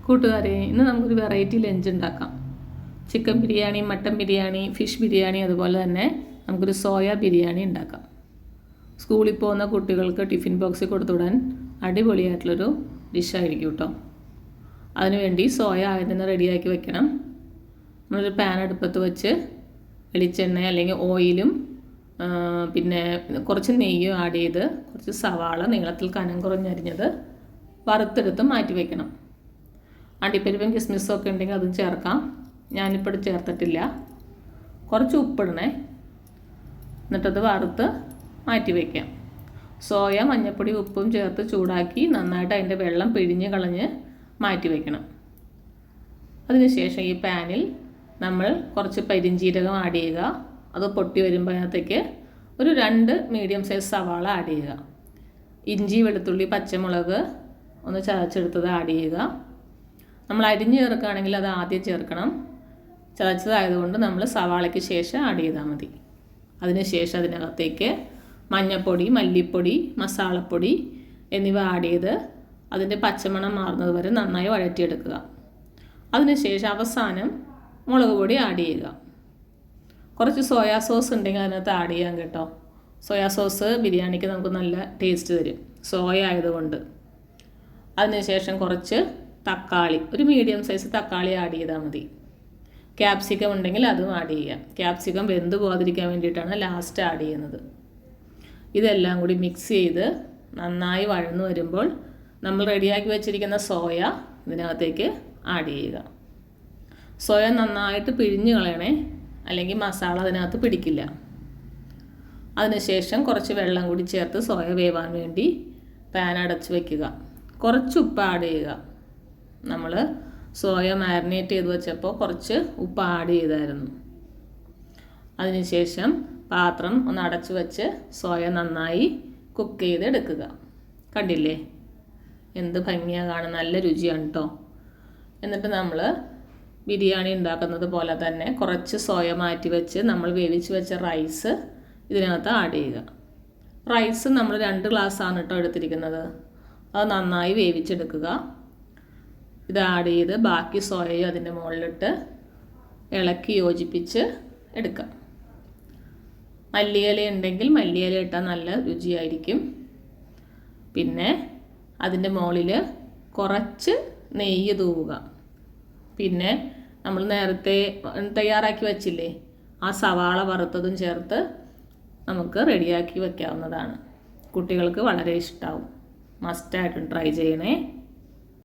കൂട്ടുകാരെ, ഇന്ന് നമുക്കൊരു വെറൈറ്റി ലഞ്ച് ഉണ്ടാക്കാം. Chicken biryani, mutton biryani, fish biryani, അതുപോലെ തന്നെ നമുക്കൊരു സോയ ബിരിയാണി ഉണ്ടാക്കാം. സ്കൂളിൽ പോകുന്ന കുട്ടികൾക്ക് ടിഫിൻ ബോക്സിൽ കൊടുത്തുവിടാൻ അടിപൊളിയായിട്ടുള്ളൊരു ഡിഷായിരിക്കും കേട്ടോ. അതിനുവേണ്ടി സോയ ആദ്യം തന്നെ റെഡിയാക്കി വെക്കണം. നമ്മളൊരു പാൻ അടുപ്പത്ത് വെച്ച് വെളിച്ചെണ്ണ അല്ലെങ്കിൽ ഓയിലും പിന്നെ കുറച്ച് നെയ്യും ആഡ് ചെയ്ത് കുറച്ച് സവാള നീളത്തിൽ കനം കുറഞ്ഞരിഞ്ഞത് വറുത്തെടുത്ത് മാറ്റി വയ്ക്കണം. അണ്ടിപ്പരിപ്പും കിസ്മിസും ഒക്കെ ഉണ്ടെങ്കിൽ അതും ചേർക്കാം. ഞാനിപ്പോൾ ചേർത്തിട്ടില്ല. കുറച്ച് ഉപ്പിടണേ, എന്നിട്ടത് വറുത്ത് മാറ്റി വയ്ക്കാം. സോയ മഞ്ഞൾപ്പൊടി ഉപ്പും ചേർത്ത് ചൂടാക്കി നന്നായിട്ട് അതിൻ്റെ വെള്ളം പിഴിഞ്ഞ് കളഞ്ഞ് മാറ്റി വയ്ക്കണം. അതിനുശേഷം ഈ പാനിൽ നമ്മൾ കുറച്ച് പെരിഞ്ജീരകം ആഡ് ചെയ്യുക. അത് പൊട്ടി വരുമ്പോൾ അതിനകത്തേക്ക് ഒരു 2 മീഡിയം സൈസ് സവാള ആഡ് ചെയ്യുക. ഇഞ്ചി, വെളുത്തുള്ളി, പച്ചമുളക് ഒന്ന് ചതച്ചെടുത്തത് ആഡ് ചെയ്യുക. നമ്മൾ അരിഞ്ഞ് ചേർക്കുകയാണെങ്കിൽ അത് ആദ്യം ചേർക്കണം. ചതച്ചതായതുകൊണ്ട് നമ്മൾ സവാളയ്ക്ക് ശേഷം ആഡ് ചെയ്താൽ മതി. അതിനുശേഷം അതിനകത്തേക്ക് മഞ്ഞൾപ്പൊടി, മല്ലിപ്പൊടി, മസാലപ്പൊടി എന്നിവ ആഡ് ചെയ്ത് അതിൻ്റെ പച്ചമണം മാറുന്നത് വരെ നന്നായി വഴറ്റിയെടുക്കുക. അതിനുശേഷം അവസാനം മുളക് പൊടി ആഡ് ചെയ്യുക. കുറച്ച് സോയാ സോസ് ഉണ്ടെങ്കിൽ അതിനകത്ത് ആഡ് ചെയ്യാം കേട്ടോ. സോയാ സോസ് ബിരിയാണിക്ക് നമുക്ക് നല്ല ടേസ്റ്റ് തരും, സോയ ആയതുകൊണ്ട്. അതിനുശേഷം കുറച്ച് തക്കാളി, ഒരു മീഡിയം സൈസ് തക്കാളി ആഡ് ചെയ്താൽ മതി. ക്യാപ്സിക്കം ഉണ്ടെങ്കിൽ അതും ആഡ് ചെയ്യാം. ക്യാപ്സിക്കം വെന്ത് പോകാതിരിക്കാൻ വേണ്ടിയിട്ടാണ് ലാസ്റ്റ് ആഡ് ചെയ്യുന്നത്. ഇതെല്ലാം കൂടി മിക്സ് ചെയ്ത് നന്നായി വഴന്നു വരുമ്പോൾ നമ്മൾ റെഡിയാക്കി വെച്ചിരിക്കുന്ന സോയ ഇതിനകത്തേക്ക് ആഡ് ചെയ്യുക. സോയ നന്നായിട്ട് പിഴിഞ്ഞ് കളയണേ, അല്ലെങ്കിൽ മസാല അതിനകത്ത് പിടിക്കില്ല. അതിനുശേഷം കുറച്ച് വെള്ളം കൂടി ചേർത്ത് സോയ വേവാൻ വേണ്ടി പാൻ അടച്ച് വയ്ക്കുക. കുറച്ച് ഉപ്പ് ആഡ് ചെയ്യുക. നമ്മൾ സോയ മാരിനേറ്റ് ചെയ്ത് വെച്ചപ്പോൾ കുറച്ച് ഉപ്പ് ആഡ് ചെയ്തായിരുന്നു. അതിനുശേഷം പാത്രം ഒന്ന് അടച്ചു വെച്ച് സോയ നന്നായി കുക്ക് ചെയ്തെടുക്കുക. കണ്ടില്ലേ, എന്ത് ഭംഗിയാണ് കാണാൻ, നല്ല രുചിയാണ് കേട്ടോ. എന്നിട്ട് നമ്മൾ ബിരിയാണി ഉണ്ടാക്കുന്നത് പോലെ തന്നെ കുറച്ച് സോയ മാറ്റി വെച്ച് നമ്മൾ വേവിച്ച് വെച്ച റൈസ് ഇതിനകത്ത് ആഡ് ചെയ്യുക. റൈസ് നമ്മൾ 2 ഗ്ലാസ്സാണ് കേട്ടോ എടുത്തിരിക്കുന്നത്. അത് നന്നായി വേവിച്ചെടുക്കുക. ഇത് ആഡ് ചെയ്ത് ബാക്കി സോയയും അതിൻ്റെ മുകളിലിട്ട് ഇളക്കി യോജിപ്പിച്ച് എടുക്കാം. മല്ലിയില ഉണ്ടെങ്കിൽ മല്ലിയില ഇട്ടാൽ നല്ല രുചിയായിരിക്കും. പിന്നെ അതിൻ്റെ മുകളിൽ കുറച്ച് നെയ്യ് തൂവുക. പിന്നെ നമ്മൾ നേരത്തെ തയ്യാറാക്കി വച്ചില്ലേ, ആ സവാള വറുത്തതും ചേർത്ത് നമുക്ക് റെഡിയാക്കി വയ്ക്കാവുന്നതാണ്. കുട്ടികൾക്ക് വളരെ ഇഷ്ടമാവും. മസ്റ്റായിട്ടും ട്രൈ ചെയ്യണേ.